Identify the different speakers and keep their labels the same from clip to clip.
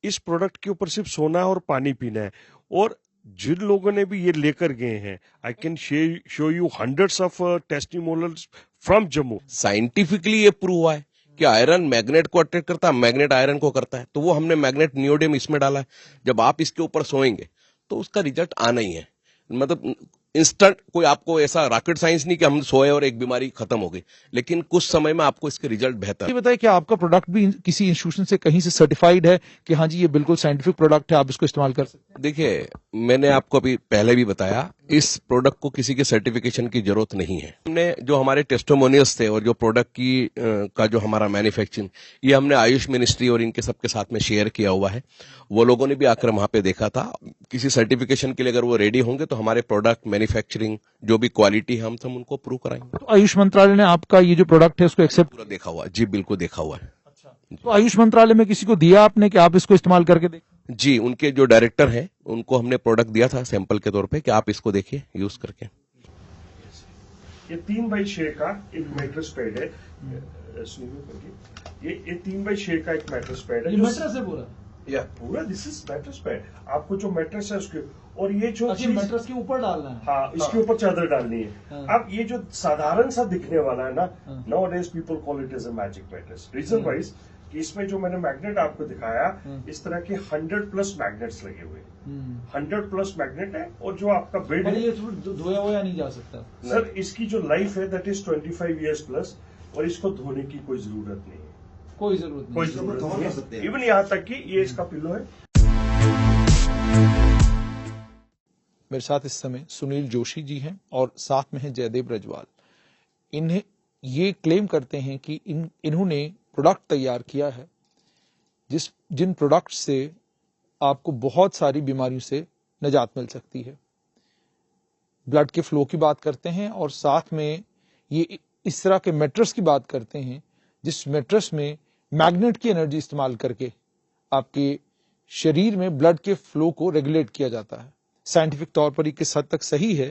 Speaker 1: इस प्रोडक्ट के ऊपर सिर्फ सोना है और पानी पीना है। और जिन लोगों ने भी ये लेकर गए हैं, I can show you hundreds of testimonials from Jammu.
Speaker 2: Scientifically ये प्रूव हुआ है कि आयरन मैग्नेट को अट्रैक्ट करता है, मैग्नेट आयरन को करता है। तो वो हमने मैग्नेट नियोडियम इसमें डाला है। जब आप इसके ऊपर सोएंगे तो उसका रिजल्ट आना ही है। मतलब इंस्टेंट, कोई आपको ऐसा रॉकेट साइंस नहीं कि हम सोए और एक बीमारी खत्म हो गई, लेकिन कुछ समय में आपको इसके रिजल्ट बेहतर।
Speaker 3: ये बताइए कि आपका प्रोडक्ट भी किसी इंस्टीट्यूशन से कहीं से सर्टिफाइड है कि हाँ जी ये बिल्कुल साइंटिफिक प्रोडक्ट है, आप इसको इस्तेमाल कर सकते हैं?
Speaker 2: देखिए, मैंने आपको अभी पहले भी बताया, इस प्रोडक्ट को किसी के सर्टिफिकेशन की जरूरत नहीं है। हमने जो हमारे टेस्टिमोनियल्स थे और जो प्रोडक्ट की का जो हमारा मैन्युफैक्चरिंग, ये हमने आयुष मिनिस्ट्री और इनके सबके साथ में शेयर किया हुआ है। वो लोगों ने भी आकर वहां पे देखा था। किसी सर्टिफिकेशन के लिए अगर वो रेडी होंगे तो हमारे प्रोडक्ट मैन्युफैक्चरिंग जो भी क्वालिटी है हम सब उनको प्रूव कराएंगे।
Speaker 3: तो आयुष मंत्रालय ने आपका ये जो प्रोडक्ट है उसको एक्सेप्ट
Speaker 2: पूरा देखा हुआ है जी, बिल्कुल देखा हुआ है।
Speaker 3: तो आयुष मंत्रालय में किसी को दिया आपने कि आप इसको इस्तेमाल करके देखें?
Speaker 2: जी, उनके जो डायरेक्टर हैं उनको हमने प्रोडक्ट दिया था सैंपल के तौर पे कि आप इसको देखिए यूज करके।
Speaker 1: ये 3x6 का एक मैट्रेस पैड है। ये 3x6 का एक मैट्रेस पैड है।
Speaker 3: ये मैट्रेस है पूरा?
Speaker 1: या पूरा दिस इज मैट्रेस पैड। आपको जो मैट्रेस है उसके, और ये जो
Speaker 3: मैट्रेस के ऊपर डालना है?
Speaker 1: हाँ, इसके ऊपर चादर डालनी है। अब ये जो साधारण सा दिखने वाला है ना, now days people call it as a magic mattress. Reason wise कि इसमें जो मैंने मैग्नेट आपको दिखाया, इस तरह के 100+ मैग्नेट्स लगे हुए हैं। 100+ मैग्नेट है। और जो आपका बेड है,
Speaker 3: ये धोया हुआ नहीं जा सकता
Speaker 1: सर। इसकी जो लाइफ है दैट इज 25 years प्लस, और इसको धोने की कोई जरूरत नहीं है।
Speaker 3: कोई जरूरत
Speaker 1: नहीं, इवन यहाँ तक कि ये इसका पिलो है।
Speaker 3: मेरे साथ इस समय सुनील जोशी जी हैं और साथ में है जयदेव रजवाल। इन्हें ये क्लेम करते हैं कि इन्होंने प्रोडक्ट तैयार किया है जिन प्रोडक्ट से आपको बहुत सारी बीमारियों से निजात मिल सकती है। ब्लड के फ्लो की बात करते हैं और साथ में ये इस तरह के मैट्रेस की बात करते हैं जिस मैट्रेस में मैग्नेट की एनर्जी इस्तेमाल करके आपके शरीर में ब्लड के फ्लो को रेगुलेट किया जाता है। साइंटिफिक तौर पर ये किस हद तक सही है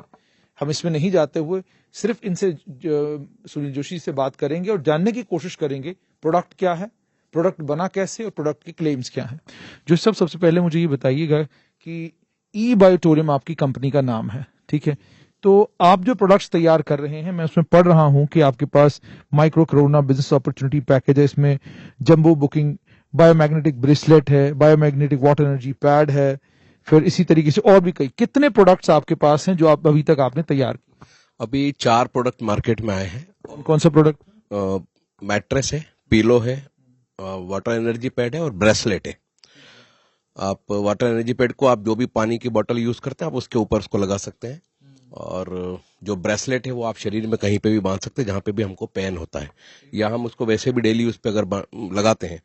Speaker 3: हम इसमें नहीं जाते हुए सिर्फ इनसे सुनील जोशी से बात करेंगे और जानने की कोशिश करेंगे प्रोडक्ट क्या है, प्रोडक्ट बना कैसे और प्रोडक्ट के क्लेम्स क्या हैं। जो सबसे पहले मुझे ये बताइएगा कि ई बायोटोरियम आपकी कंपनी का नाम है, ठीक है? तो आप जो प्रोडक्ट्स तैयार कर रहे हैं, मैं उसमें पढ़ रहा हूं कि आपके पास micro corona business opportunity package है, इसमें जंबो बुकिंग, बायोमैग्नेटिक ब्रेसलेट है, बायोमैग्नेटिक वाटर एनर्जी पैड है, फिर इसी तरीके से और भी कितने प्रोडक्ट्स आपके पास हैं जो आप अभी तक आपने तैयार किए?
Speaker 2: अभी 4 प्रोडक्ट मार्केट में आए हैं।
Speaker 3: कौन सा प्रोडक्ट?
Speaker 2: मैट्रेस है, पिलो है, वाटर एनर्जी पैड है और ब्रेसलेट है। आप वाटर एनर्जी पैड को आप जो भी पानी की बोतल यूज करते हैं आप उसके ऊपर उसको लगा सकते हैं, और जो ब्रेसलेट है वो आप शरीर में कहीं पे भी बांध सकते हैं जहां पे भी हमको पेन होता है, या हम उसको वैसे भी डेली यूज पे अगर लगाते हैं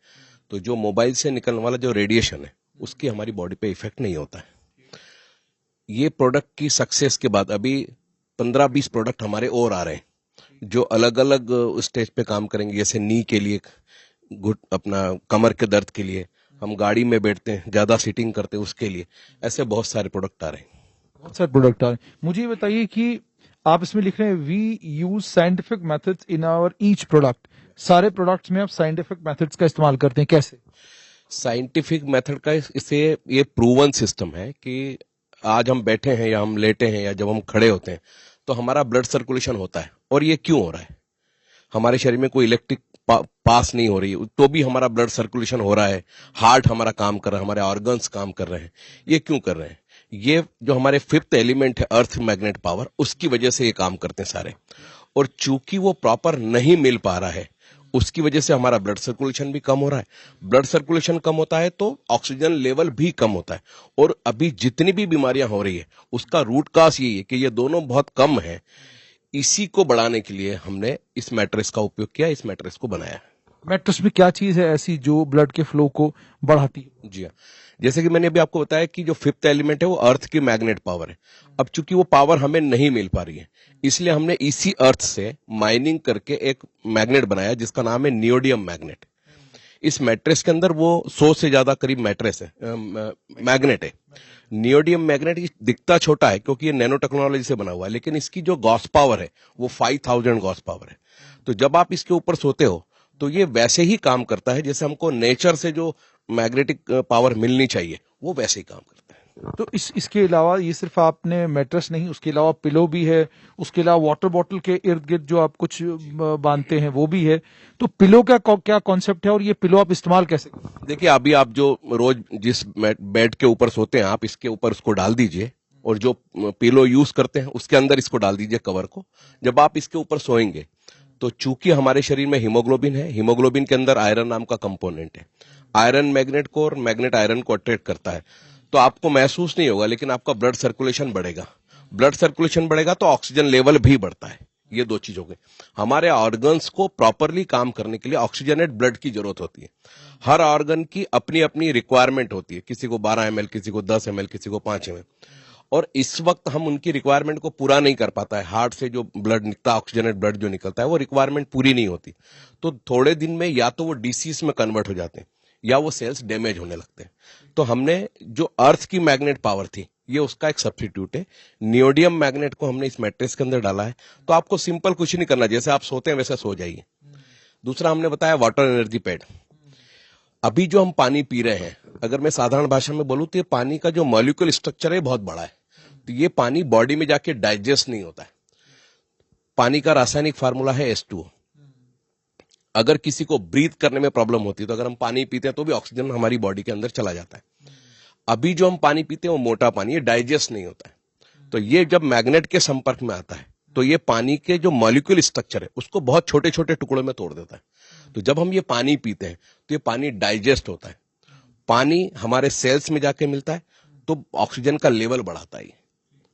Speaker 2: तो जो मोबाइल से निकलने वाला जो रेडिएशन है उसकी हमारी बॉडी पे इफेक्ट नहीं होता है। ये प्रोडक्ट की सक्सेस के बाद अभी 15-20 प्रोडक्ट हमारे और आ रहे हैं जो अलग अलग स्टेज पे काम करेंगे। जैसे नी के लिए, अपना कमर के दर्द के लिए, हम गाड़ी में बैठते हैं ज्यादा सीटिंग करते हैं उसके लिए, ऐसे बहुत सारे प्रोडक्ट आ रहे हैं।
Speaker 3: बहुत सारे प्रोडक्ट आ रहे हैं। मुझे ये बताइए कि आप इसमें लिख रहे हैं we use scientific methods in our each product. सारे प्रोडक्ट्स में आप साइंटिफिक मेथड्स का इस्तेमाल करते हैं, कैसे?
Speaker 2: साइंटिफिक मेथड का इससे ये प्रूवन सिस्टम है कि आज हम बैठे हैं या हम लेटे हैं या जब हम खड़े होते हैं तो हमारा ब्लड सर्कुलेशन होता है। और ये क्यों हो रहा है? हमारे शरीर में कोई इलेक्ट्रिक पास नहीं हो रही तो भी हमारा ब्लड सर्कुलेशन हो रहा है, हार्ट हमारा काम कर रहा है, हमारे ऑर्गन्स काम कर रहे हैं। ये क्यों कर रहे हैं? ये जो हमारे 5th एलिमेंट है अर्थ मैग्नेट पावर, उसकी वजह से ये काम करते हैं सारे। और चूंकि वो प्रॉपर नहीं मिल पा रहा है उसकी वजह से हमारा ब्लड सर्कुलेशन भी कम हो रहा है। ब्लड सर्कुलेशन कम होता है तो ऑक्सीजन लेवल भी कम होता है। और अभी जितनी भी बीमारियां हो रही है उसका रूट काज यही है कि ये दोनों बहुत कम है। इसी को बढ़ाने के लिए हमने इस मैट्रेस का उपयोग किया, इस मैट्रेस को बनाया।
Speaker 3: मैट्रेस में क्या चीज है ऐसी जो ब्लड के फ्लो को बढ़ाती है?
Speaker 2: जी हाँ, जैसे कि मैंने अभी आपको बताया कि जो 5th एलिमेंट है वो अर्थ की मैग्नेट पावर है। अब चूंकि वो पावर हमें नहीं मिल पा रही है इसलिए हमने इसी अर्थ से माइनिंग करके एक मैग्नेट बनाया जिसका नाम है नियोडियम मैग्नेट। इस मैट्रेस के अंदर वो 100 से ज्यादा करीब मैट्रेस है, मैग्नेट है। नियोडियम मैग्नेट दिखता छोटा है क्योंकि ये नैनो टेक्नोलॉजी से बना हुआ है, लेकिन इसकी जो गॉस पावर है वो 5000 गॉस पावर है। तो जब आप इसके ऊपर सोते हो तो ये वैसे ही काम करता है जैसे हमको नेचर से जो मैग्नेटिक पावर मिलनी चाहिए वो वैसे ही काम करता है।
Speaker 3: तो इसके अलावा ये सिर्फ आपने मैट्रेस नहीं, उसके अलावा पिलो भी है, उसके अलावा वाटर बॉटल के इर्द गिर्द जो आप कुछ बांधते हैं वो भी है। तो पिलो का क्या कॉन्सेप्ट है और ये पिलो आप इस्तेमाल कैसे करते हैं?
Speaker 2: देखिए अभी आप जो रोज जिस बेड के ऊपर सोते हैं आप इसके ऊपर उसको डाल दीजिए और जो पिलो यूज करते हैं उसके अंदर इसको डाल दीजिए कवर को। जब आप इसके ऊपर सोएंगे तो चूंकि हमारे शरीर में हीमोग्लोबिन है, हीमोग्लोबिन के अंदर आयरन नाम का कंपोनेंट है। आयरन मैग्नेट को और मैग्नेट आयरन को अट्रैक्ट करता है। तो आपको महसूस नहीं होगा लेकिन आपका ब्लड सर्कुलेशन बढ़ेगा। ब्लड सर्कुलेशन बढ़ेगा तो ऑक्सीजन लेवल भी बढ़ता है। ये दो चीज हो गई। हमारे ऑर्गन्स को प्रॉपरली काम करने के लिए ऑक्सीजनेट ब्लड की जरूरत होती है। हर ऑर्गन की अपनी अपनी रिक्वायरमेंट होती है, किसी को 12 ml, किसी को 10 ml, किसी को 5 ml। और इस वक्त हम उनकी रिक्वायरमेंट को पूरा नहीं कर पाता है। हार्ट से जो ब्लड निकलता है, ऑक्सीजनेट ब्लड जो निकलता है, वो रिक्वायरमेंट पूरी नहीं होती। तो थोड़े दिन में या तो वो डिसीज में कन्वर्ट हो जाते हैं या वो सेल्स डैमेज होने लगते हैं। तो हमने जो अर्थ की मैग्नेट पावर थी ये उसका एक सब्स्टिट्यूट है। नियोडियम मैग्नेट को हमने इस मैट्रेस के अंदर डाला है। तो आपको सिंपल कुछ नहीं करना, जैसे आप सोते हैं वैसे सो जाइए। दूसरा हमने बताया वाटर एनर्जी पैड। अभी जो हम पानी पी रहे हैं, अगर मैं साधारण भाषा में बोलूं तो ये पानी का जो मॉलिक्यूल स्ट्रक्चर है बहुत बड़ा है। तो ये पानी बॉडी में जाके डाइजेस्ट नहीं होता है। पानी का रासायनिक फार्मूला है H2O। अगर किसी को ब्रीथ करने में प्रॉब्लम होती है तो अगर हम पानी पीते हैं तो भी ऑक्सीजन हमारी बॉडी के अंदर चला जाता है। अभी जो हम पानी पीते हैं वो मोटा पानी, ये डाइजेस्ट नहीं होता है। तो ये जब मैग्नेट के संपर्क में आता है तो ये पानी के जो मॉलिक्यूल स्ट्रक्चर है उसको बहुत छोटे छोटे टुकड़ों में तोड़ देता है। तो जब हम ये पानी पीते हैं तो ये पानी डाइजेस्ट होता है। पानी हमारे सेल्स में जाके मिलता है तो ऑक्सीजन का लेवल बढ़ाता है।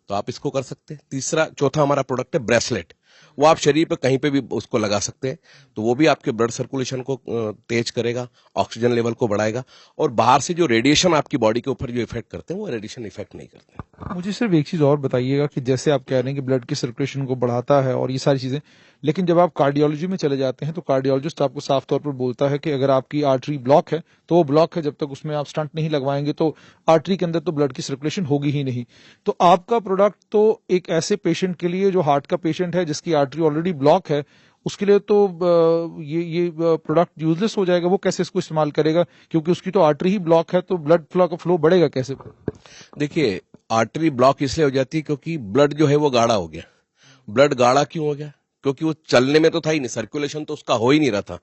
Speaker 2: तो आप इसको कर सकते हैं। चौथा हमारा प्रोडक्ट है ब्रेसलेट। वो आप शरीर पे कहीं पे भी उसको लगा सकते हैं। तो वो भी आपके ब्लड सर्कुलेशन को तेज करेगा, ऑक्सीजन लेवल को बढ़ाएगा और बाहर से जो रेडिएशन आपकी बॉडी के ऊपर जो इफेक्ट करते हैं वो रेडिएशन इफेक्ट नहीं करते।
Speaker 3: मुझे सिर्फ एक चीज और बताइएगा कि जैसे आप कह रहे हैं कि ब्लड की सर्कुलेशन को बढ़ाता है और ये सारी चीजें, लेकिन जब आप कार्डियोलॉजी में चले जाते हैं तो कार्डियोलॉजिस्ट आपको साफ तौर पर बोलता है कि अगर आपकी आर्टरी ब्लॉक है तो वो ब्लॉक है, जब तक उसमें आप स्टंट नहीं लगवाएंगे तो आर्टरी के अंदर तो ब्लड की सर्कुलेशन होगी ही नहीं। तो आपका प्रोडक्ट तो एक ऐसे पेशेंट के लिए जो हार्ट का पेशेंट है जिसकी आर्टरी ऑलरेडी ब्लॉक है उसके लिए तो ये प्रोडक्ट यूजलेस हो जाएगा। वो कैसे इसको इस्तेमाल करेगा क्योंकि उसकी तो आर्टरी ही ब्लॉक है, तो ब्लड फ्लो बढ़ेगा कैसे?
Speaker 2: देखिए आर्टरी ब्लॉक इसलिए हो जाती है क्योंकि ब्लड जो है वो गाढ़ा हो गया। ब्लड गाढ़ा क्यों हो गया? क्योंकि वो चलने में तो था ही नहीं, सर्कुलेशन तो उसका हो ही नहीं रहा था।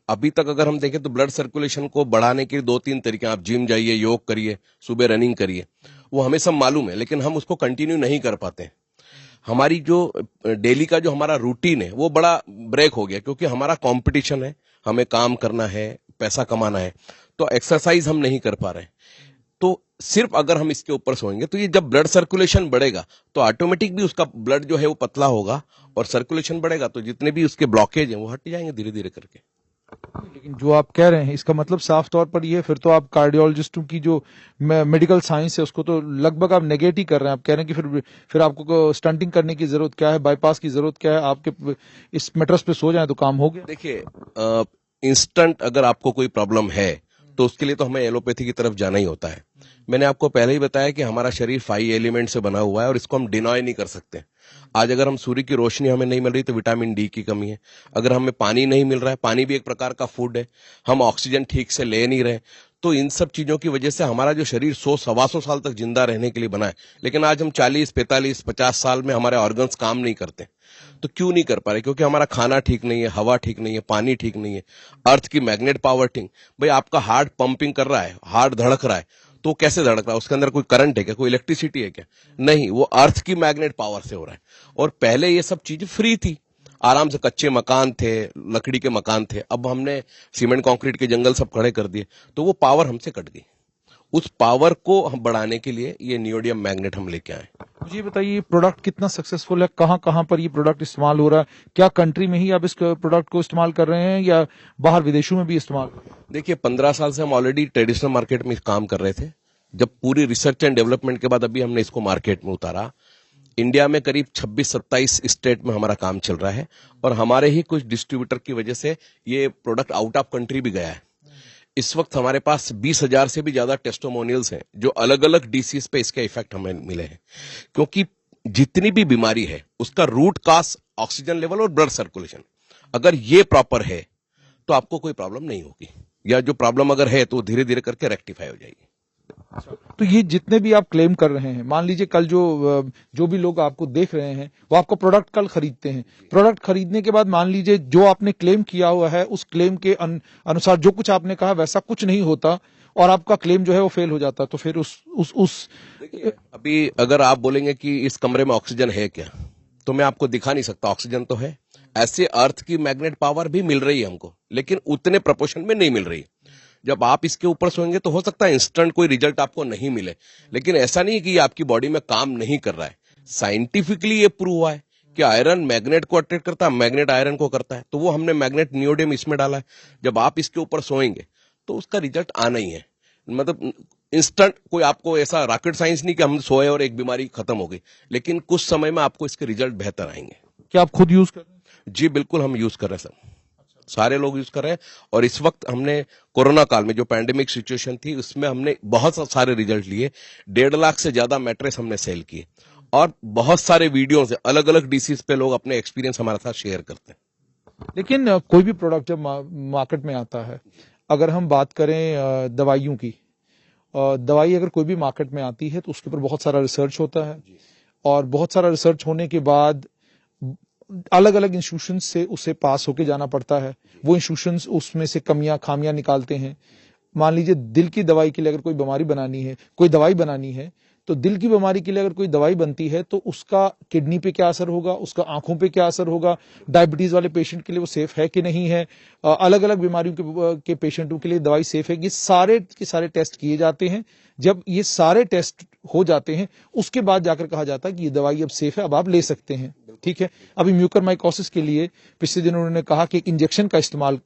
Speaker 2: अभी तक अगर हम देखें तो ब्लड सर्कुलेशन को बढ़ाने के 2-3 तरीके, आप जिम जाइए, योग करिए, सुबह रनिंग करिए, वो हमें सब मालूम है, लेकिन हम उसको कंटिन्यू नहीं कर पाते। हमारी जो डेली का जो हमारा रूटीन है वो बड़ा ब्रेक हो गया क्योंकि हमारा कंपटीशन है, हमें काम करना है, पैसा कमाना है, तो एक्सरसाइज हम नहीं कर पा रहे। तो सिर्फ अगर हम इसके ऊपर सोएंगे तो ये जब ब्लड सर्कुलेशन बढ़ेगा तो ऑटोमेटिक भी उसका ब्लड जो है वो पतला होगा और सर्कुलेशन बढ़ेगा तो जितने भी उसके ब्लॉकेज हैं वो हट जाएंगे धीरे धीरे करके।
Speaker 3: लेकिन जो आप कह रहे हैं इसका मतलब साफ तौर पर ये, फिर तो आप कार्डियोलॉजिस्टों की जो मेडिकल साइंस है उसको तो लगभग आप नेगेट ही कर रहे हैं। आप कह रहे हैं कि फिर आपको स्टंटिंग करने की जरूरत क्या है, बाईपास की जरूरत क्या है, आपके इस मैट्रेस पे सो जाए तो काम हो गया।
Speaker 2: देखिए इंस्टेंट अगर आपको कोई प्रॉब्लम है तो उसके लिए तो हमें एलोपैथी की तरफ जाना ही होता है। मैंने आपको पहले ही बताया कि हमारा शरीर 5 एलिमेंट से बना हुआ है और इसको हम डिनॉय नहीं कर सकते। आज अगर हम सूर्य की रोशनी हमें नहीं मिल रही तो विटामिन डी की कमी है। अगर हमें पानी नहीं मिल रहा है, पानी भी एक प्रकार का फूड है, हम ऑक्सीजन ठीक से ले नहीं रहे, तो इन सब चीजों की वजह से हमारा जो शरीर 100-125 साल तक जिंदा रहने के लिए बना है, लेकिन आज हम 40, 45, 50 साल में हमारे ऑर्गन्स काम नहीं करते। तो क्यों नहीं कर पा रहे? क्योंकि हमारा खाना ठीक नहीं है, हवा ठीक नहीं है, पानी ठीक नहीं है, अर्थ की मैग्नेट पावर ठीक। भाई आपका हार्ट पंपिंग कर रहा है, हार्ट धड़क रहा है, तो कैसे धड़क रहा है? उसके अंदर कोई करंट है क्या, कोई इलेक्ट्रिसिटी है क्या? नहीं, वो अर्थ की मैग्नेट पावर से हो रहा है। और पहले ये सब चीजें फ्री थी, आराम से कच्चे मकान थे, लकड़ी के मकान थे। अब हमने सीमेंट कंक्रीट के जंगल सब खड़े कर दिए तो वो पावर हमसे कट गई। उस पावर को हम बढ़ाने के लिए ये नियोडियम मैग्नेट हम लेके आए।
Speaker 3: मुझे बताइए प्रोडक्ट कितना सक्सेसफुल है, कहां कहां पर ये प्रोडक्ट इस्तेमाल हो रहा है? क्या कंट्री में ही आप इस प्रोडक्ट को इस्तेमाल कर रहे हैं या बाहर विदेशों में भी इस्तेमाल? देखिए
Speaker 2: 15 साल से हम ऑलरेडी ट्रेडिशनल मार्केट में काम कर रहे थे। जब पूरी रिसर्च एंड डेवलपमेंट के बाद अभी हमने इसको मार्केट में उतारा। इंडिया में करीब 26-27 स्टेट में हमारा काम चल रहा है और हमारे ही कुछ डिस्ट्रीब्यूटर की वजह से ये प्रोडक्ट आउट ऑफ कंट्री भी गया है। इस वक्त हमारे पास 20,000 से भी ज्यादा टेस्टिमोनियल्स हैं जो अलग अलग डिसीज पे इसके इफेक्ट हमें मिले हैं। क्योंकि जितनी भी बीमारी है उसका रूट काज ऑक्सीजन लेवल और ब्लड सर्कुलेशन, अगर ये प्रॉपर है तो आपको कोई प्रॉब्लम नहीं होगी। या जो प्रॉब्लम अगर है तो धीरे धीरे करके रेक्टिफाई हो जाएगी।
Speaker 3: तो ये जितने भी आप क्लेम कर रहे हैं, मान लीजिए कल जो भी लोग आपको देख रहे हैं वो आपका प्रोडक्ट कल खरीदते हैं, प्रोडक्ट खरीदने के बाद मान लीजिए जो आपने क्लेम किया हुआ है उस क्लेम के अनुसार जो कुछ आपने कहा वैसा कुछ नहीं होता और आपका क्लेम जो है वो फेल हो जाता, तो फिर उस
Speaker 2: देखिए, अभी अगर आप बोलेंगे कि इस कमरे में ऑक्सीजन है क्या, तो मैं आपको दिखा नहीं सकता। ऑक्सीजन तो है, ऐसे अर्थ की मैग्नेट पावर भी मिल रही है हमको, लेकिन उतने प्रोपोर्शन में नहीं मिल रही। जब आप इसके ऊपर सोएंगे तो हो सकता है इंस्टेंट कोई रिजल्ट आपको नहीं मिले, लेकिन ऐसा नहीं है कि ये आपकी बॉडी में काम नहीं कर रहा है। साइंटिफिकली ये प्रूव हुआ है कि आयरन मैग्नेट को अट्रैक्ट करता है, मैग्नेट आयरन को करता है। तो वो हमने मैग्नेट नियोडियम इसमें डाला है। जब आप इसके ऊपर सोएंगे तो उसका रिजल्ट आना ही है। मतलब इंस्टेंट कोई आपको ऐसा रॉकेट साइंस नहीं कि हम सोए और एक बीमारी खत्म हो गई, लेकिन कुछ समय में आपको इसके रिजल्ट बेहतर आएंगे।
Speaker 3: क्या आप खुद यूज कर रहे हैं?
Speaker 2: जी बिल्कुल, हम यूज कर रहे हैं सर, सारे लोग यूज कर रहे हैं। और इस वक्त हमने कोरोना काल में जो पैंडेमिक सिचुएशन थी उसमें हमने बहुत सारे रिजल्ट लिए। 1.5 लाख से ज्यादा मैट्रेस हमने सेल किए और बहुत सारे वीडियो से अलग अलग डिसीज पे लोग अपने एक्सपीरियंस हमारे साथ शेयर करते हैं।
Speaker 3: लेकिन कोई भी प्रोडक्ट जब मार्केट में आता है, अगर हम बात करें दवाइयों की, दवाई अगर कोई भी मार्केट में आती है तो उसके ऊपर बहुत सारा रिसर्च होता है और बहुत सारा रिसर्च होने के बाद अलग अलग इंस्टीट्यूशन से उसे पास होके जाना पड़ता है। वो इंस्टीट्यूशन उसमें से कमियां खामियां निकालते हैं। मान लीजिए दिल की दवाई के लिए अगर कोई बीमारी बनानी है, कोई दवाई बनानी है, तो दिल की बीमारी के लिए अगर कोई दवाई बनती है तो उसका किडनी पे क्या असर होगा, उसका आंखों पे क्या असर होगा, डायबिटीज वाले पेशेंट के लिए वो सेफ है कि नहीं है, अलग अलग बीमारियों के पेशेंटों के लिए दवाई सेफ है, ये सारे के सारे टेस्ट किए जाते हैं। जब ये सारे टेस्ट हो जाते हैं उसके बाद जाकर कहा जाता है कि ये दवाई अब सेफ है, अब आप ले सकते हैं। ठीक है, अभी म्यूकरमाइकोसिस के लिए पिछले दिन उन्होंने कहा कि एक इंजेक्शन का इस्तेमाल,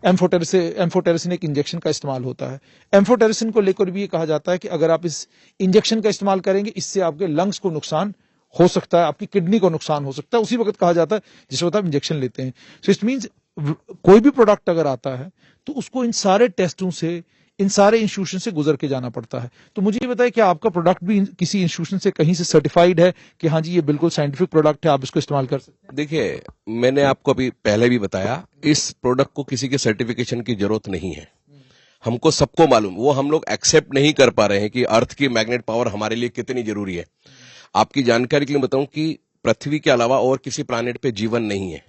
Speaker 3: एम्फोटेरिसिन एक इंजेक्शन का इस्तेमाल होता है। एम्फोटेरिसिन को लेकर भी ये कहा जाता है कि अगर आप इस इंजेक्शन का इस्तेमाल करेंगे इससे आपके लंग्स को नुकसान हो सकता है, आपकी किडनी को नुकसान हो सकता है। उसी वक्त कहा जाता है जिस वक्त आप इंजेक्शन लेते हैं। सो इट मीन्स कोई भी प्रोडक्ट अगर आता है तो उसको इन सारे टेस्टों से, इन सारे इंस्टीट्यूशन से गुजर के जाना पड़ता है। तो मुझे ये बताइए कि आपका प्रोडक्ट भी किसी इंस्टीट्यूशन से कहीं से सर्टिफाइड है कि हाँ जी ये बिल्कुल साइंटिफिक प्रोडक्ट है, आप इसको इस्तेमाल कर सकते हैं?
Speaker 2: देखिए, मैंने आपको अभी पहले भी बताया, इस प्रोडक्ट को किसी के सर्टिफिकेशन की जरूरत नहीं है। हमको सबको मालूम, वो हम लोग एक्सेप्ट नहीं कर पा रहे हैं कि अर्थ की मैग्नेट पावर हमारे लिए कितनी जरूरी है। आपकी जानकारी के लिए बताऊं कि पृथ्वी के अलावा और किसी प्लैनेट पे जीवन नहीं है।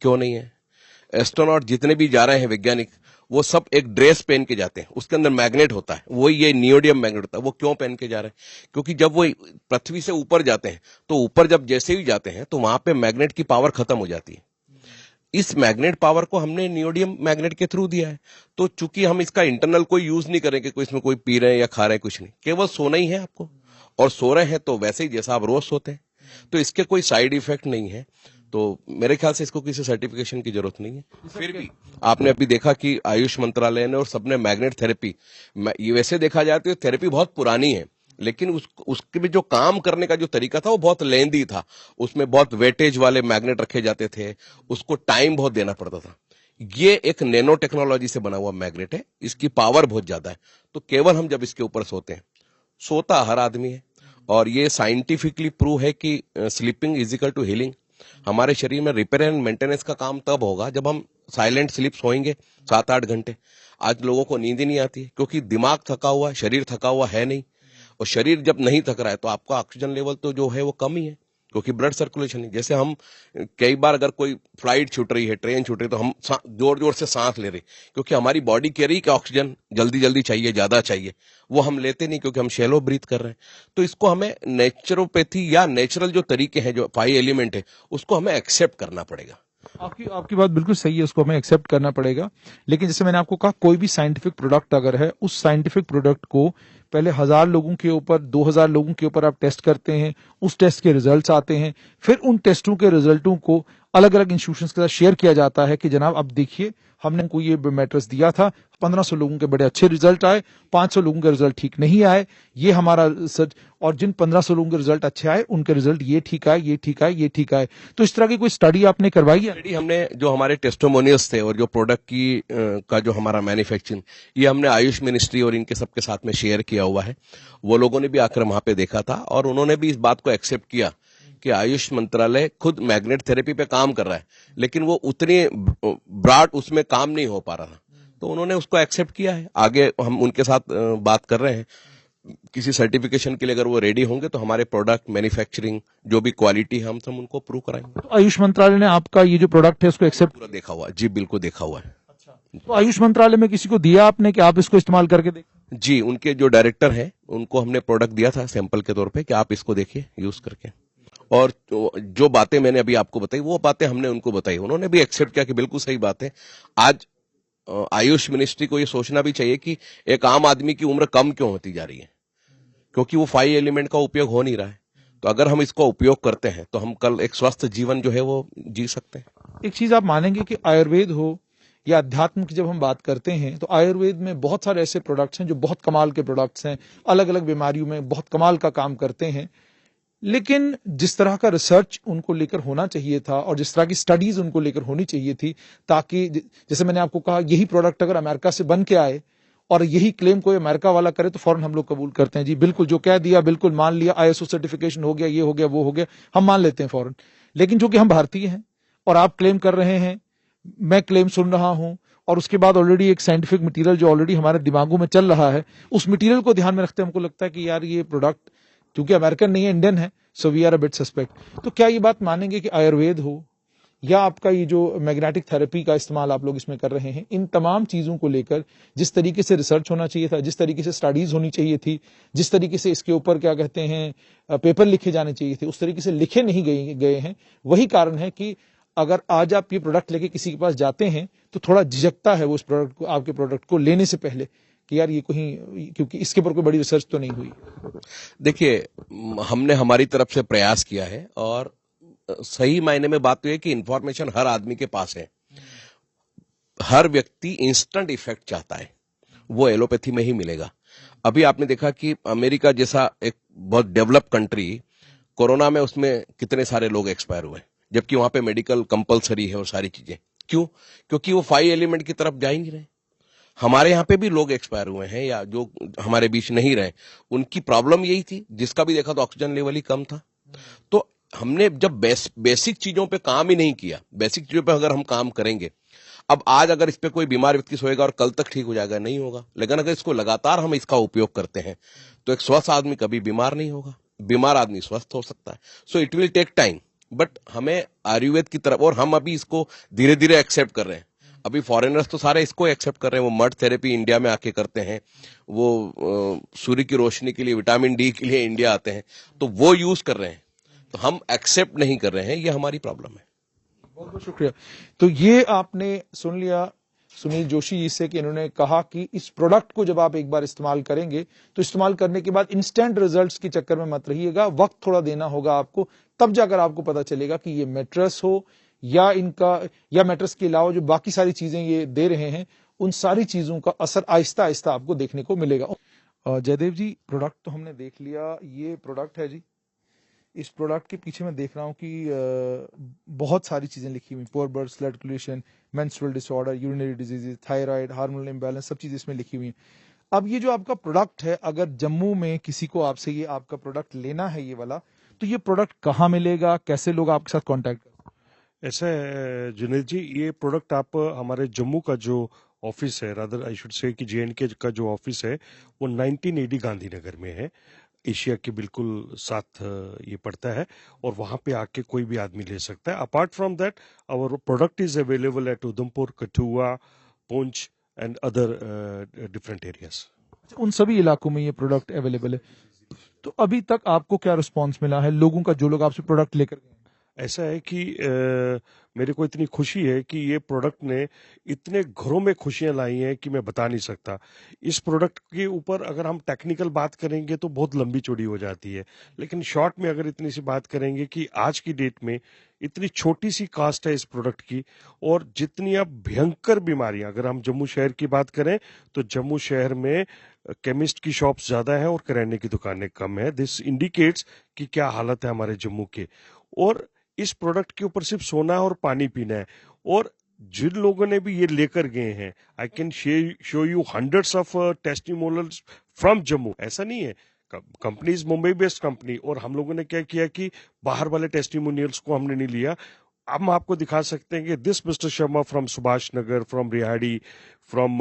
Speaker 2: क्यों नहीं है? एस्ट्रोनॉट जितने भी जा रहे हैं वैज्ञानिक, वो सब एक ड्रेस पहन के जाते हैं, उसके अंदर मैग्नेट होता है, वही ये नियोडियम मैग्नेट होता है। वो क्यों पहन के जा रहे हैं? क्योंकि जब वो पृथ्वी से ऊपर जाते हैं तो ऊपर जब जैसे ही जाते हैं तो वहां पे मैग्नेट की पावर खत्म हो जाती है। इस मैग्नेट पावर को हमने नियोडियम मैग्नेट के थ्रू दिया है। तो चूंकि हम इसका इंटरनल कोई यूज नहीं करेंगे, कोई इसमें कोई पी रहे हैं या खा रहे हैं, कुछ नहीं, केवल सोना ही है आपको, और सो रहे हैं तो वैसे ही जैसा आप रोज सोते हैं, तो इसके कोई साइड इफेक्ट नहीं है। तो मेरे ख्याल से इसको किसी सर्टिफिकेशन की जरूरत नहीं है। फिर भी आपने अभी देखा कि आयुष मंत्रालय ने और सबने मैग्नेट थेरेपी, ये वैसे देखा जाए तो थेरेपी बहुत पुरानी है, लेकिन उसके भी जो काम करने का जो तरीका था वो बहुत लेंदी था। उसमें बहुत वेटेज वाले मैग्नेट रखे जाते थे, उसको टाइम बहुत देना पड़ता था। ये एक नैनो टेक्नोलॉजी से बना हुआ मैग्नेट है, इसकी पावर बहुत ज्यादा है। तो केवल हम जब इसके ऊपर सोते हैं, सोता हर आदमी है, और ये साइंटिफिकली प्रूव है कि sleeping is equal to healing. हमारे शरीर में रिपेयर एंड मेंटेनेंस का काम तब होगा जब हम साइलेंट स्लीप सोएंगे 7-8 घंटे। आज लोगों को नींद ही नहीं आती क्योंकि दिमाग थका हुआ है, शरीर थका हुआ है नहीं। और शरीर जब नहीं थक रहा है तो आपका ऑक्सीजन लेवल तो जो है वो कम ही है, क्योंकि ब्लड सर्कुलेशन नहीं। जैसे हम कई बार अगर कोई फ्लाइट छूट रही है, ट्रेन छूट रही है, तो हम जोर जोर से सांस ले रहे, क्योंकि हमारी बॉडी कह रही है कि ऑक्सीजन जल्दी जल्दी चाहिए, ज्यादा चाहिए। वो हम लेते नहीं क्योंकि हम शैलो ब्रीथ कर रहे हैं। तो इसको हमें नेचुरोपैथी या नेचुरल जो तरीके हैं, जो 5 एलिमेंट है, उसको हमें एक्सेप्ट करना पड़ेगा।
Speaker 3: आपकी बात बिल्कुल सही है, उसको हमें एक्सेप्ट करना पड़ेगा। लेकिन जैसे मैंने आपको कहा, कोई भी साइंटिफिक प्रोडक्ट अगर है, उस साइंटिफिक प्रोडक्ट को पहले 1000 लोगों के ऊपर, 2000 लोगों के ऊपर आप टेस्ट करते हैं, उस टेस्ट के रिजल्ट्स आते हैं, फिर उन टेस्टों के रिजल्टों को अलग अलग इंस्टीट्यूशंस के साथ शेयर किया जाता है कि जनाब अब देखिए हमने उनको ये मैट्रेस दिया था, 1500 लोगों के बड़े अच्छे रिजल्ट आए, 500 लोगों के रिजल्ट ठीक नहीं आए, ये हमारा रिसर्च, और जिन 1500 लोगों के रिजल्ट अच्छे आए उनके रिजल्ट ये ठीक आए, ये ठीक आए, ये ठीक आए। तो इस तरह की कोई स्टडी आपने करवाई है?
Speaker 2: स्टडी हमने, जो हमारे टेस्टिमोनियल्स थे और जो प्रोडक्ट की का जो हमारा मैन्युफैक्चरिंग, ये हमने आयुष मिनिस्ट्री और इनके सबके साथ में शेयर किया हुआ है। वो लोगों ने भी आकर वहां पे देखा था और उन्होंने भी इस बात को एक्सेप्ट किया कि आयुष मंत्रालय खुद मैग्नेट थेरेपी पे काम कर रहा है, लेकिन वो उतनी ब्रॉड उसमें काम नहीं हो पा रहा था। तो उन्होंने उसको एक्सेप्ट किया है। आगे हम उनके साथ बात कर रहे हैं, किसी सर्टिफिकेशन के लिए अगर वो रेडी होंगे तो हमारे प्रोडक्ट मैन्युफैक्चरिंग जो भी क्वालिटी है हम सब उनको प्रूव कराएंगे।
Speaker 3: तो आयुष मंत्रालय ने आपका ये जो प्रोडक्ट है उसको एक्सेप्ट
Speaker 2: पूरा देखा हुआ है जी, बिल्कुल देखा हुआ है।
Speaker 3: तो आयुष मंत्रालय में किसी को दिया आपने कि आप इसको इस्तेमाल करके देखें?
Speaker 2: जी, उनके जो डायरेक्टर हैं उनको हमने प्रोडक्ट दिया था सैंपल के तौर पे कि आप इसको देखिए यूज करके, और जो बातें मैंने अभी आपको बताई वो बातें हमने उनको बताई, उन्होंने भी एक्सेप्ट किया कि बिल्कुल सही बात है। आज आयुष मिनिस्ट्री को ये सोचना भी चाहिए कि एक आम आदमी की उम्र कम क्यों होती जा रही है, क्योंकि वो 5 एलिमेंट का उपयोग हो नहीं रहा है। तो अगर हम इसको उपयोग करते हैं तो हम कल एक स्वस्थ जीवन जो है वो जी सकते हैं।
Speaker 3: एक चीज आप मानेंगे कि आयुर्वेद हो या अध्यात्म की जब हम बात करते हैं तो आयुर्वेद में बहुत सारे ऐसे प्रोडक्ट्स हैं जो बहुत कमाल के प्रोडक्ट्स हैं, अलग अलग बीमारियों में बहुत कमाल का काम करते हैं, लेकिन जिस तरह का रिसर्च उनको लेकर होना चाहिए था और जिस तरह की स्टडीज उनको लेकर होनी चाहिए थी, ताकि जैसे मैंने आपको कहा यही प्रोडक्ट अगर अमेरिका से बन के आए और यही क्लेम कोई अमेरिका वाला करे तो फौरन हम लोग कबूल करते हैं, जी बिल्कुल जो कह दिया बिल्कुल मान लिया, आईएसओ सर्टिफिकेशन हो गया, ये हो गया, वो हो गया, हम मान लेते हैं फौरन। लेकिन जो कि हम भारतीय हैं और आप क्लेम कर रहे हैं, मैं क्लेम सुन रहा हूं, और उसके बाद ऑलरेडी एक साइंटिफिक मटेरियल जो ऑलरेडी हमारे दिमागों में चल रहा है, उस मटेरियल को ध्यान में रखते हमको लगता है कि यार ये प्रोडक्ट क्योंकि अमेरिकन नहीं है, इंडियन है, so we are a bit suspect. तो क्या ये बात मानेंगे कि आयुर्वेद हो या आपका ये जो मैग्नेटिक थेरेपी का इस्तेमाल आप लोग इसमें कर रहे हैं, इन तमाम चीजों को लेकर जिस तरीके से रिसर्च होना चाहिए था, जिस तरीके से स्टडीज होनी चाहिए थी, जिस तरीके से इसके ऊपर क्या कहते हैं पेपर लिखे जाने चाहिए थे, उस तरीके से लिखे नहीं गए हैं। वही कारण है कि अगर आज आप ये प्रोडक्ट लेके किसी के पास जाते हैं तो थोड़ा झिझकता है वो उस प्रोडक्ट को, आपके प्रोडक्ट को लेने से पहले कि यार ये कहीं, क्योंकि इसके ऊपर कोई बड़ी रिसर्च तो नहीं हुई।
Speaker 2: देखिए, हमने हमारी तरफ से प्रयास किया है और सही मायने में बात तो है कि इंफॉर्मेशन हर आदमी के पास है। हर व्यक्ति इंस्टेंट इफेक्ट चाहता है, वो एलोपैथी में ही मिलेगा। अभी आपने देखा कि अमेरिका जैसा एक बहुत डेवलप कंट्री, कोरोना में उसमें कितने सारे लोग एक्सपायर हुए, जबकि वहां पे मेडिकल कंपलसरी है और सारी चीजें। क्यों? क्योंकि वो 5 एलिमेंट की तरफ जा ही नहीं रहे। हमारे यहाँ पे भी लोग एक्सपायर हुए हैं या जो हमारे बीच नहीं रहे, उनकी प्रॉब्लम यही थी, जिसका भी देखा तो ऑक्सीजन लेवल ही कम था। तो हमने जब बेसिक चीजों पे काम ही नहीं किया, बेसिक चीजों पे अगर हम काम करेंगे, अब आज अगर इस पे कोई बीमार व्यक्ति सोएगा और कल तक ठीक हो जाएगा, नहीं होगा। लेकिन अगर इसको लगातार हम इसका उपयोग करते हैं तो एक स्वस्थ आदमी कभी बीमार नहीं होगा, बीमार आदमी स्वस्थ हो सकता है। So it will take time, but हमें आयुर्वेद की तरफ, और हम अभी इसको धीरे धीरे एक्सेप्ट कर रहे हैं। अभी फॉरेनर्स तो सारे इसको एक्सेप्ट कर रहे हैं, वो मड थेरेपी इंडिया में आके करते हैं, वो सूर्य की रोशनी के लिए, विटामिन डी के लिए इंडिया आते हैं, तो वो यूज कर रहे हैं। तो हम एक्सेप्ट नहीं कर रहे हैं, ये हमारी प्रॉब्लम है।
Speaker 3: बहुत बहुत शुक्रिया। तो ये आपने सुन लिया सुनील जोशी जी से कि इन्होंने कहा कि इस प्रोडक्ट को जब आप एक बार इस्तेमाल करेंगे तो इस्तेमाल करने के बाद इंस्टेंट रिजल्ट्स के चक्कर में मत रहिएगा, वक्त थोड़ा देना होगा आपको, तब जाकर आपको पता चलेगा कि ये मैट्रेस हो या इनका, या मैट्रेस के अलावा जो बाकी सारी चीजें ये दे रहे हैं, उन सारी चीजों का असर आहिस्ता आहिस्ता आपको देखने को मिलेगा। जयदेव जी, प्रोडक्ट तो हमने देख लिया, ये प्रोडक्ट है जी। इस प्रोडक्ट के पीछे मैं देख रहा हूँ कि बहुत सारी चीजें लिखी हुई, poor blood circulation, menstrual disorder, urinary diseases, thyroid, hormonal imbalance, सब चीजें इसमें लिखी हुई हैं। अब ये जो आपका प्रोडक्ट है, अगर जम्मू में किसी को आपसे ये आपका प्रोडक्ट लेना है ये वाला, तो ये प्रोडक्ट कहाँ मिलेगा, कैसे लोग आपके साथ कॉन्टेक्ट करें?
Speaker 1: ऐसा है जुनेद जी, ये प्रोडक्ट आप हमारे जम्मू का जो ऑफिस है, रादर आई शुड से कि JNK का जो ऑफिस है, वो 1980 गांधीनगर में है, एशिया के बिल्कुल साथ ये पड़ता है, और वहाँ पे आके कोई भी आदमी ले सकता है। Apart from that, our product is available at Udhampur, Kathua, Poonch and other different areas.
Speaker 3: उन सभी इलाकों में ये प्रोडक्ट अवेलेबल है। तो अभी तक आपको क्या रिस्पॉन्स मिला है लोगों का, जो लोग आपसे प्रोडक्ट लेकर गए?
Speaker 1: ऐसा है कि मेरे को इतनी खुशी है कि ये प्रोडक्ट ने इतने घरों में खुशियां लाई हैं कि मैं बता नहीं सकता। इस प्रोडक्ट के ऊपर अगर हम टेक्निकल बात करेंगे तो बहुत लंबी चौड़ी हो जाती है, लेकिन शॉर्ट में अगर इतनी सी बात करेंगे कि आज की डेट में इतनी छोटी सी कास्ट है इस प्रोडक्ट की, और जितनी अब भयंकर बीमारियां, अगर हम जम्मू शहर की बात करें तो जम्मू शहर में केमिस्ट की शॉप्स ज्यादा है और किराने की दुकानें कम है। दिस इंडिकेट्स कि क्या हालत है हमारे जम्मू के। और इस प्रोडक्ट के ऊपर सिर्फ सोना और पानी पीना है, और जिन लोगों ने भी ये लेकर गए हैं, I can show you hundreds of testimonials from Jammu. ऐसा नहीं है, company is Mumbai based company, और हम लोगों ने क्या किया कि बाहर वाले टेस्टिमोनियल्स को हमने नहीं लिया, हम आपको दिखा सकते हैं कि this mister Sharma from Subhash Nagar, from Rehari, from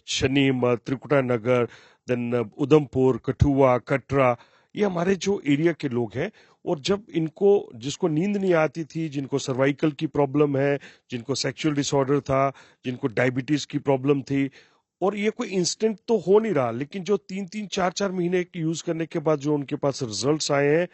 Speaker 1: शनीम, त्रिकुटा नगर, देन उधमपुर, कठुआ, कटरा, ये हमारे जो एरिया के लोग हैं। और जब इनको, जिसको नींद नहीं आती थी, जिनको सर्वाइकल की प्रॉब्लम है, जिनको सेक्सुअल डिसऑर्डर था, जिनको डायबिटीज की प्रॉब्लम थी, और ये कोई इंस्टेंट तो हो नहीं रहा, लेकिन जो 3-4 महीने यूज करने के बाद जो उनके पास रिजल्ट्स आए हैं,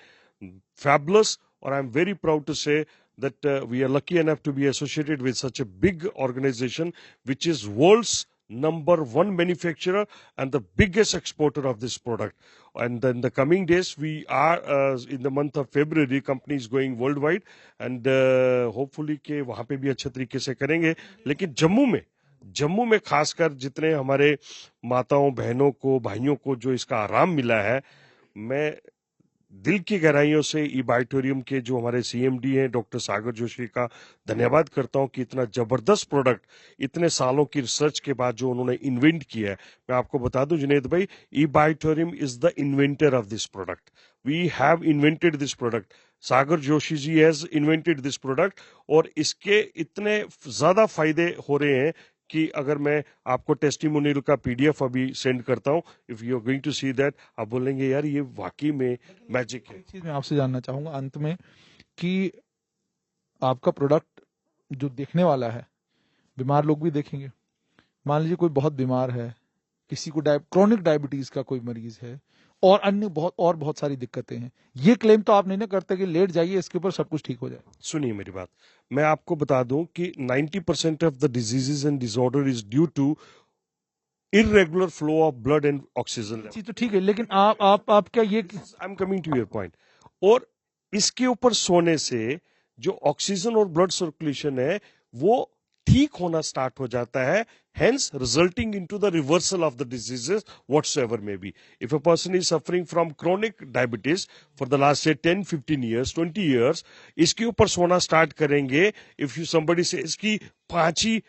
Speaker 1: fabulous. Or I'm very proud to say that we are lucky enough to be associated with such a big organization, which is world's #1 manufacturer and the biggest exporter of this product. And then the coming days, we are in the month of February, company is going worldwide, and hopefully के वहां पे भी अच्छे तरीके से करेंगे। लेकिन जम्मू में खासकर जितने हमारे माताओं, बहनों को, भाइयों को जो इसका आराम मिला है, मैं दिल की गहराइयों से ई बायोटोरियम के जो हमारे सीएमडी हैं डॉक्टर सागर जोशी का धन्यवाद करता हूं कि इतना जबरदस्त प्रोडक्ट इतने सालों की रिसर्च के बाद जो उन्होंने इन्वेंट किया है। मैं आपको बता दूं जुनेद भाई, ई बायोटोरियम is the inventor of this product. We have invented this product, Sagar Joshi ji has invented this product, और इसके इतने ज्यादा फायदे हो रहे हैं कि अगर मैं आपको टेस्टिमोनियल का पीडीएफ अभी सेंड करता हूं, if you are going to see that, आप बोलेंगे यार ये वाकई में मैजिक है।
Speaker 3: एक चीज मैं आपसे जानना चाहूंगा अंत में कि आपका प्रोडक्ट जो देखने वाला है, बीमार लोग भी देखेंगे। मान लीजिए कोई बहुत बीमार है, किसी को क्रोनिक डायबिटीज का कोई मरीज है, और अन्य बहुत सारी दिक्कतें हैं, ये क्लेम तो आप नहीं ना करते कि लेट जाइए इसके ऊपर सब कुछ ठीक हो जाए।
Speaker 1: सुनिए मेरी बात, मैं आपको बता दूं कि 90% of the diseases and disorder is due to irregular flow of blood and oxygen level.
Speaker 3: तो ठीक है, लेकिन आप क्या ये,
Speaker 1: I am coming to your point, और इसके ऊपर सोने से जो ऑक्सीजन और ब्लड सर्कुलेशन है वो ठीक होना स्टार्ट हो जाता है, hence resulting into the reversal of the diseases whatsoever may be. If a person is suffering from chronic diabetes for the last say 10-15 years, 20 years, इसके ऊपर सोना स्टार्ट करेंगे, if you somebody says कि 5 ही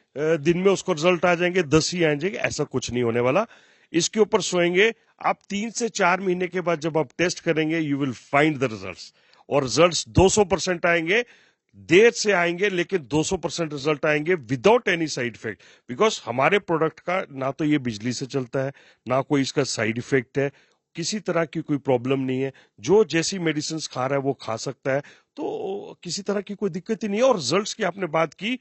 Speaker 1: दिन में उसको रिजल्ट आ जाएंगे, 10 ही आ जाएंगे, ऐसा कुछ नहीं होने वाला। इसके ऊपर सोएंगे आप 3 से 4 महीने के बाद जब आप टेस्ट करेंगे, you will find the results, और रिजल्ट्स 200% आएंगे, देर से आएंगे लेकिन 200% रिजल्ट आएंगे without any side effect. Because हमारे प्रोडक्ट का ना तो ये बिजली से चलता है, ना कोई इसका साइड इफेक्ट है, किसी तरह की कोई प्रॉब्लम नहीं है, जो जैसी मेडिसिन खा रहा है वो खा सकता है, तो किसी तरह की कोई दिक्कत ही नहीं है। और रिजल्ट्स की आपने बात की,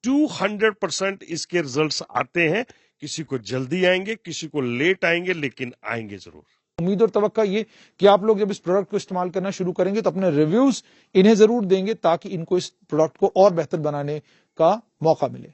Speaker 1: 200% इसके रिजल्ट्स आते हैं, किसी को जल्दी आएंगे, किसी को लेट आएंगे, लेकिन आएंगे जरूर।
Speaker 3: उम्मीद और तवक्का ये कि आप लोग जब इस प्रोडक्ट को इस्तेमाल करना शुरू करेंगे तो अपने रिव्यूज इन्हें जरूर देंगे, ताकि इनको इस प्रोडक्ट को और बेहतर बनाने का मौका मिले।